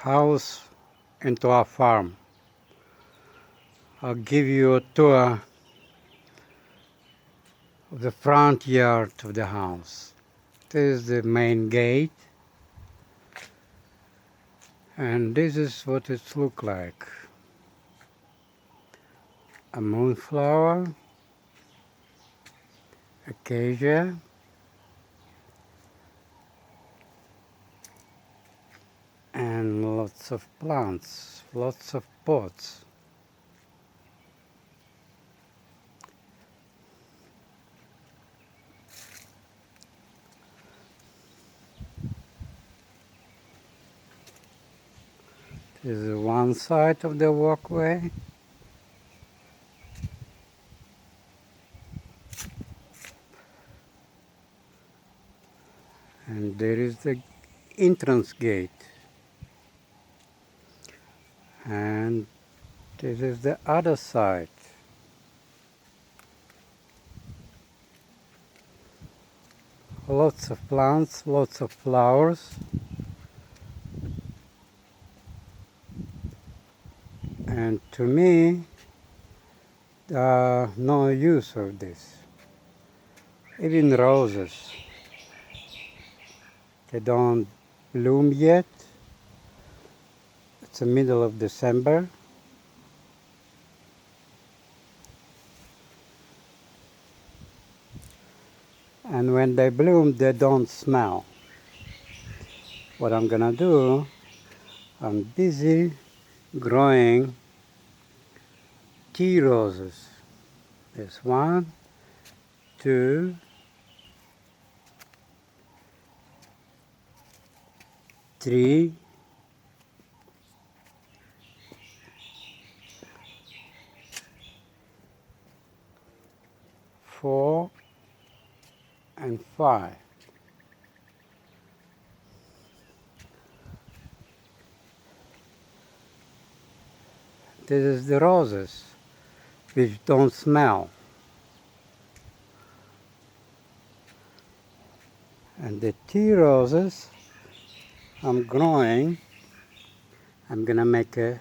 house into a farm. I'll give you a tour of the front yard of the house. This is the main gate, and this is what it looks like. A moonflower, acacia, and lots of plants, lots of pots. This is one side of the walkway. And there is the entrance gate. And this is the other side. Lots of plants, lots of flowers. And to me, no use of this. Even roses, they don't bloom yet. It's the middle of December. And when they bloom, they don't smell. What I'm gonna do, I'm busy growing tea roses. There's 1, 2, 3, 4, and 5. This is the roses, which don't smell. And the tea roses I'm growing, I'm gonna make a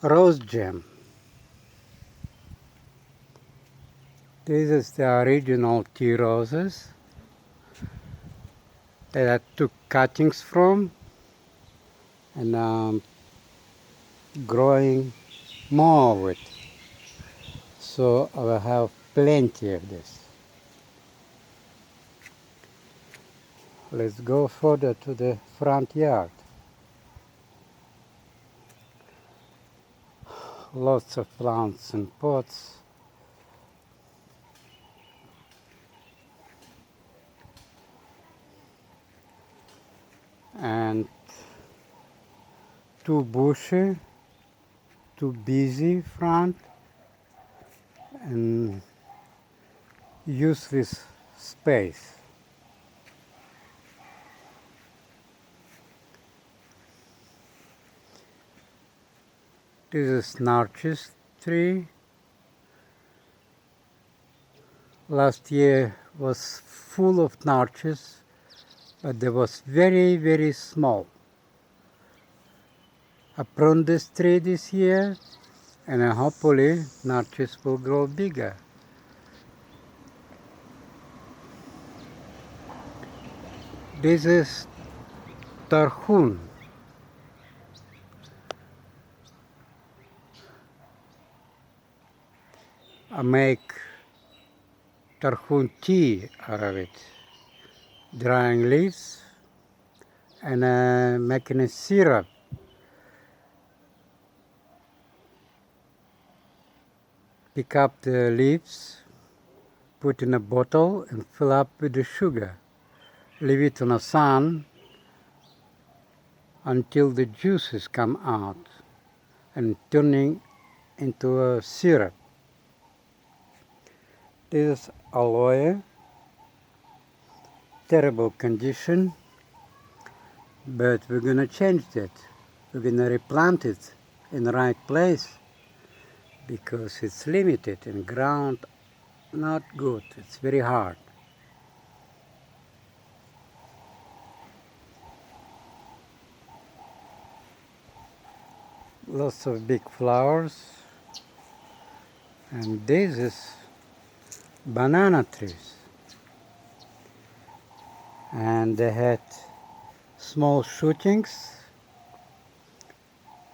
rose jam. This is the original tea roses that I took cuttings from, and I'm growing more of it. So I will have plenty of this. Let's go further to the front yard. Lots of plants and pots. And too bushy, too busy front, and useless space. This is narcissus tree. Last year was full of narcissus, but they was very, very small. I pruned this tree this year, and hopefully narcissus will grow bigger. This is tarhun. I make tarhun tea out of it, drying leaves and making a syrup. Pick up the leaves, put in a bottle and fill up with the sugar. Leave it on the sun until the juices come out and turning into a syrup. This is aloe, terrible condition, but we're gonna change that. We're gonna replant it in the right place because it's limited and ground not good. It's very hard. lots of big flowers, and this is banana trees, and they had small shootings.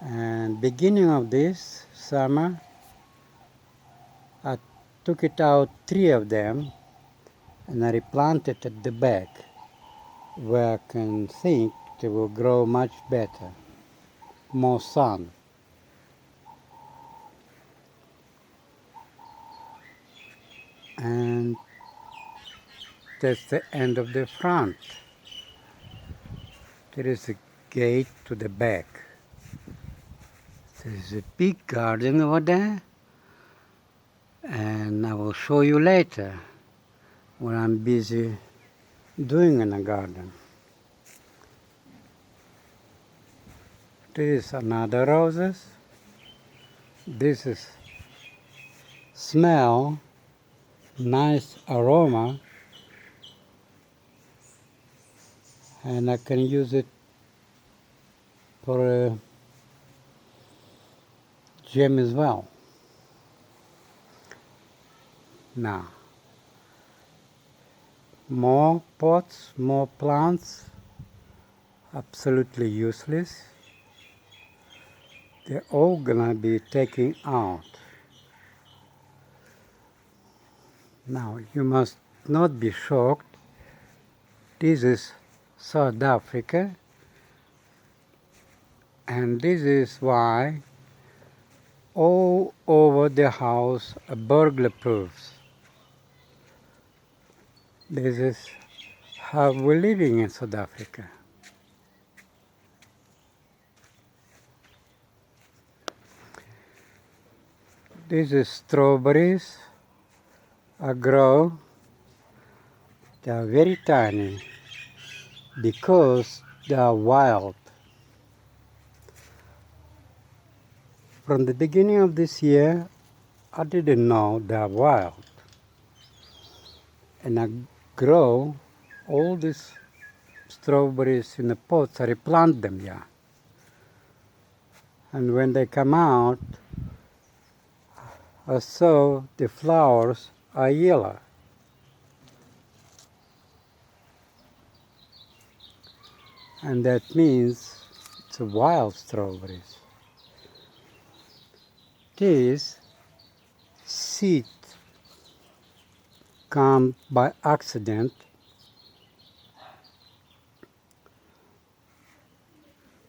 And beginning of this summer, I took it out 3 of them and I replanted at the back where I can think they will grow much better, more sun. And that's the end of the front. There is a gate to the back. There's a big garden over there, and I will show you later what I'm busy doing in the garden. This is another roses. This is smell, nice aroma, and I can use it for a gem as well. Now, more pots, more plants, absolutely useless. They're all gonna be taken out. Now, you must not be shocked. This is South Africa, and this is why all over the house are burglar proofs. This is how we're living in South Africa. This is strawberries. I grow. They are very tiny because they are wild. From the beginning of this year, I didn't know they are wild. And I grow all these strawberries in the pots. I replant them, yeah. And when they come out, I saw the flowers are yellow. And that means it's wild strawberries. These seeds come by accident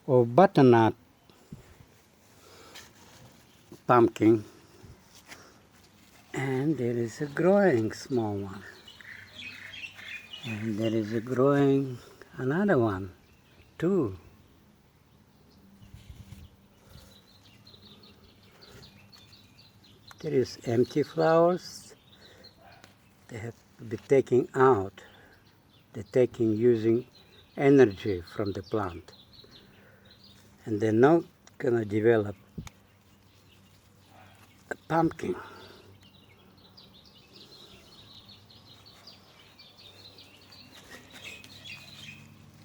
of butternut pumpkin, and there is a growing small one, and there is a growing another one too. There is empty flowers. They have to be taken out. They're taking using energy from the plant, and they're not gonna develop a pumpkin.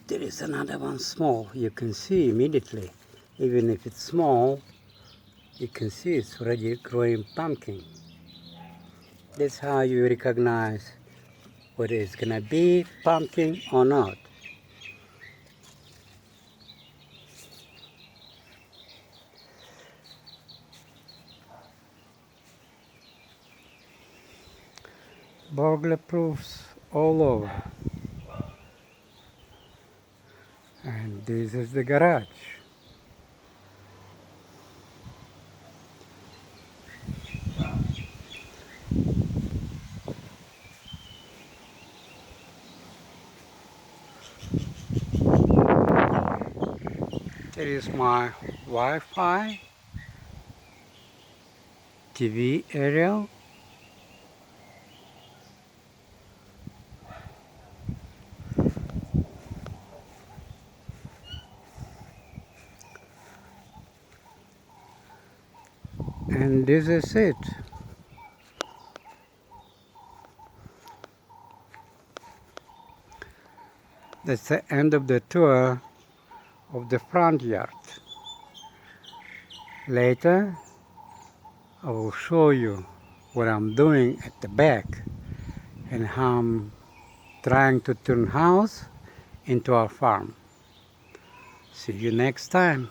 There is another one small. You can see immediately, even if it's small, you can see it's already growing pumpkin. That's how you recognize whether it's gonna be pumpkin or not. Burglar proofs all over. And this is the garage. There is my Wi-Fi, TV area, and this is it. That's the end of the tour of the front yard. Later, I will show you what I'm doing at the back and how I'm trying to turn house into a farm. See you next time.